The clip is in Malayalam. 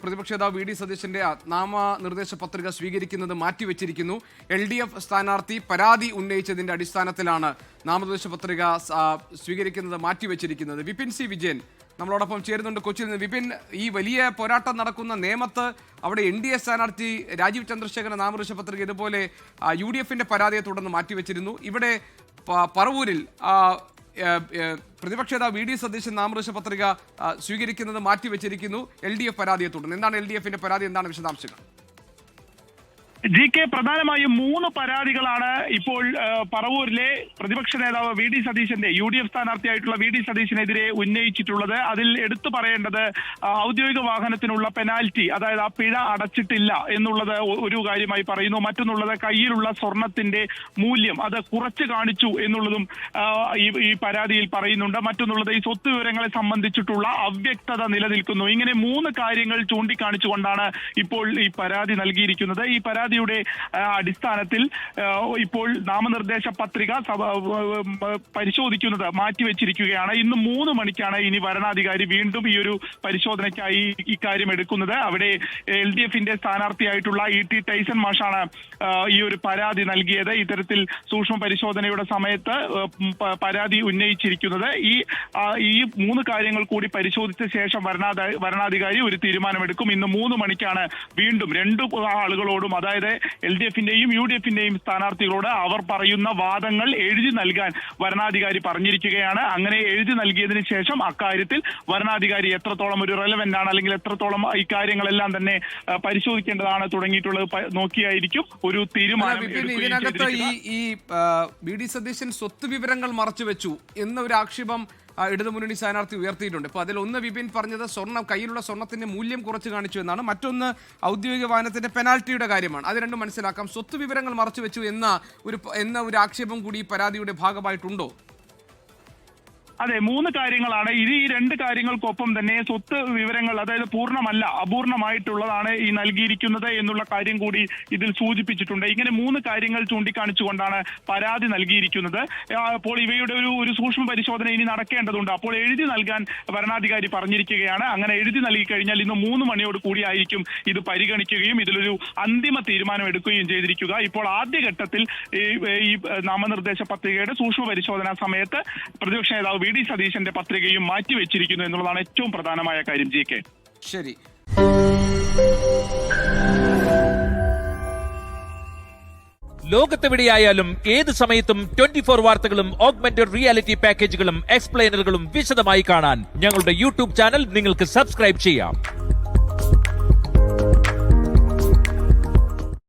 പ്രതിപക്ഷ നേതാവ് വി ഡി സതീശന്റെ നാമനിർദ്ദേശ പത്രിക സ്വീകരിക്കുന്നത് മാറ്റിവെച്ചിരിക്കുന്നു. LDF സ്ഥാനാർത്ഥി പരാതി ഉന്നയിച്ചതിന്റെ അടിസ്ഥാനത്തിലാണ് നാമനിർദ്ദേശ പത്രിക സ്വീകരിക്കുന്നത് മാറ്റിവെച്ചിരിക്കുന്നത്. വിപിൻ സി വിജയൻ നമ്മളോടൊപ്പം ചേരുന്നുണ്ട് കൊച്ചിയിൽ നിന്ന്. വിപിൻ, ഈ വലിയ പോരാട്ടം നടക്കുന്ന നേമത്ത് അവിടെ NDA സ്ഥാനാർത്ഥി രാജീവ് ചന്ദ്രശേഖരന്റെ നാമനിർദ്ദേശ പത്രിക ഇതുപോലെ UDFന്റെ പരാതിയെ തുടർന്ന് മാറ്റിവെച്ചിരുന്നു. ഇവിടെ പറവൂരിൽ പ്രതിപക്ഷ നേതാവ് വി ഡി സതീശൻ നാമനിർദ്ദേശ പത്രിക സ്വീകരിക്കുന്നത് മാറ്റിവെച്ചിരിക്കുന്നു LDF പരാതിയെ തുടർന്ന്. എന്താണ് LDFന്റെ പരാതി, എന്താണ് വിശദാംശങ്ങൾ? GK, പ്രധാനമായും 3 പരാതികളാണ് ഇപ്പോൾ പറവൂരിലെ പ്രതിപക്ഷ നേതാവ് വി ഡി സതീശന്റെ UDF സ്ഥാനാർത്ഥിയായിട്ടുള്ള വി ഡി സതീശനെതിരെ ഉന്നയിച്ചിട്ടുള്ളത്. അതിൽ എടുത്തു പറയേണ്ടത് ഔദ്യോഗിക വാഹനത്തിനുള്ള പെനാൽറ്റി, അതായത് ആ പിഴ അടച്ചിട്ടില്ല എന്നുള്ളത് ഒരു കാര്യമായി പറയുന്നു. മറ്റൊന്നുള്ളത് കയ്യിലുള്ള സ്വർണത്തിന്റെ മൂല്യം അത് കുറച്ച് കാണിച്ചു എന്നുള്ളതും ഈ പരാതിയിൽ പറയുന്നുണ്ട്. മറ്റൊന്നുള്ളത് ഈ സ്വത്ത് വിവരങ്ങളെ സംബന്ധിച്ചിട്ടുള്ള അവ്യക്തത നിലനിൽക്കുന്നു. ഇങ്ങനെ 3 കാര്യങ്ങൾ ചൂണ്ടിക്കാണിച്ചുകൊണ്ടാണ് ഇപ്പോൾ ഈ പരാതി നൽകിയിരിക്കുന്നത്. ഈ പരാതിയുടെ അടിസ്ഥാനത്തിൽ ഇപ്പോൾ നാമനിർദ്ദേശ പത്രിക പരിശോധിക്കുന്നത് മാറ്റിവെച്ചിരിക്കുകയാണ്. ഇന്ന് 3 മണിക്കാണ് ഇനി വരണാധികാരി വീണ്ടും ഈ ഒരു പരിശോധനയ്ക്കായി ഇക്കാര്യം എടുക്കുന്നത്. അവിടെ LDFന്റെ സ്ഥാനാർത്ഥിയായിട്ടുള്ള ET ടൈസൺ മാഷാണ് ഈ ഒരു പരാതി നൽകിയത്. ഇത്തരത്തിൽ സൂക്ഷ്മ പരിശോധനയുടെ സമയത്ത് പരാതി ഉന്നയിച്ചിരിക്കുന്നത്. ഈ 3 കാര്യങ്ങൾ കൂടി പരിശോധിച്ച ശേഷം വരണാധികാരി ഒരു തീരുമാനമെടുക്കും. ഇന്ന് 3 മണിക്കാണ് വീണ്ടും 2 ആളുകളോടും, അതായത് LDFന്റെയും UDFന്റെയും സ്ഥാനാർത്ഥികളോട് അവർ പറയുന്ന വാദങ്ങൾ എഴുതി നൽകാൻ വരണാധികാരി പറഞ്ഞിരിക്കുകയാണ്. അങ്ങനെ എഴുതി നൽകിയതിനു ശേഷം അക്കാര്യത്തിൽ വരണാധികാരി എത്രത്തോളം ഒരു റെലവന്റ് ആണ്, അല്ലെങ്കിൽ എത്രത്തോളം ഈ കാര്യങ്ങളെല്ലാം തന്നെ പരിശോധിക്കേണ്ടതാണ് തുടങ്ങിയിട്ടുള്ളത് നോക്കിയായിരിക്കും ഒരു തീരുമാനം. ഇതിനകത്ത് ഈ വി ഡി സതീശൻ സ്വത്ത് വിവരങ്ങൾ മറച്ചുവെച്ചു എന്നൊരു ആക്ഷേപം ഇടതുമുന്നണി സ്ഥാനാർത്ഥി ഉയർത്തിയിട്ടുണ്ട്. ഇപ്പോൾ അതിലൊന്ന് വിപിൻ പറഞ്ഞത് കയ്യിലുള്ള സ്വർണത്തിന്റെ മൂല്യം കുറച്ച് കാണിച്ചു എന്നാണ്. മറ്റൊന്ന് ഔദ്യോഗിക വാഹനത്തിന്റെ പെനാൽറ്റിയുടെ കാര്യമാണ്. അത് രണ്ടും മനസ്സിലാക്കാം. സ്വത്ത് വിവരങ്ങൾ മറച്ചുവെച്ചു എന്ന ഒരു ആക്ഷേപം കൂടി ഈ പരാതിയുടെ ഭാഗമായിട്ടുണ്ടോ? അതെ, 3 കാര്യങ്ങളാണ്. ഈ 2 കാര്യങ്ങൾക്കൊപ്പം തന്നെ സ്വത്ത് വിവരങ്ങൾ, അതായത് പൂർണ്ണമല്ല, അപൂർണമായിട്ടുള്ളതാണ് ഈ നൽകിയിരിക്കുന്നത് എന്നുള്ള കാര്യം കൂടി ഇതിൽ സൂചിപ്പിച്ചിട്ടുണ്ട്. ഇങ്ങനെ 3 കാര്യങ്ങൾ ചൂണ്ടിക്കാണിച്ചുകൊണ്ടാണ് പരാതി നൽകിയിരിക്കുന്നത്. അപ്പോൾ ഇവയുടെ ഒരു സൂക്ഷ്മ പരിശോധന ഇനി നടക്കേണ്ടതുണ്ട്. അപ്പോൾ എഴുതി നൽകാൻ വരണാധികാരി പറഞ്ഞിരിക്കുകയാണ്. അങ്ങനെ എഴുതി നൽകി കഴിഞ്ഞാൽ ഇന്ന് 3 മണിയോട് കൂടിയായിരിക്കും ഇത് പരിഗണിക്കുകയും ഇതിലൊരു അന്തിമ തീരുമാനം എടുക്കുകയും ചെയ്തിരിക്കുക. ഇപ്പോൾ ആദ്യഘട്ടത്തിൽ ഈ നാമനിർദ്ദേശ പത്രികയുടെ സൂക്ഷ്മ പരിശോധനാ സമയത്ത് പ്രതിപക്ഷ നേതാവ് വി ഡി സതീശന്റെ പത്രികയും മാറ്റിവെച്ചിരിക്കുന്നു എന്നുള്ളതാണ് ഏറ്റവും പ്രധാനമായ കാര്യം. GK, ശരി. ലോകത്തെവിടെയായാലും ഏത് സമയത്തും 24 വാർത്തകളും ഓഗ്മെന്റഡ് റിയാലിറ്റി പാക്കേജുകളും എക്സ്പ്ലെയിനറുകളും വിശദമായി കാണാൻ ഞങ്ങളുടെ YouTube ചാനൽ നിങ്ങൾക്ക് സബ്സ്ക്രൈബ് ചെയ്യാം.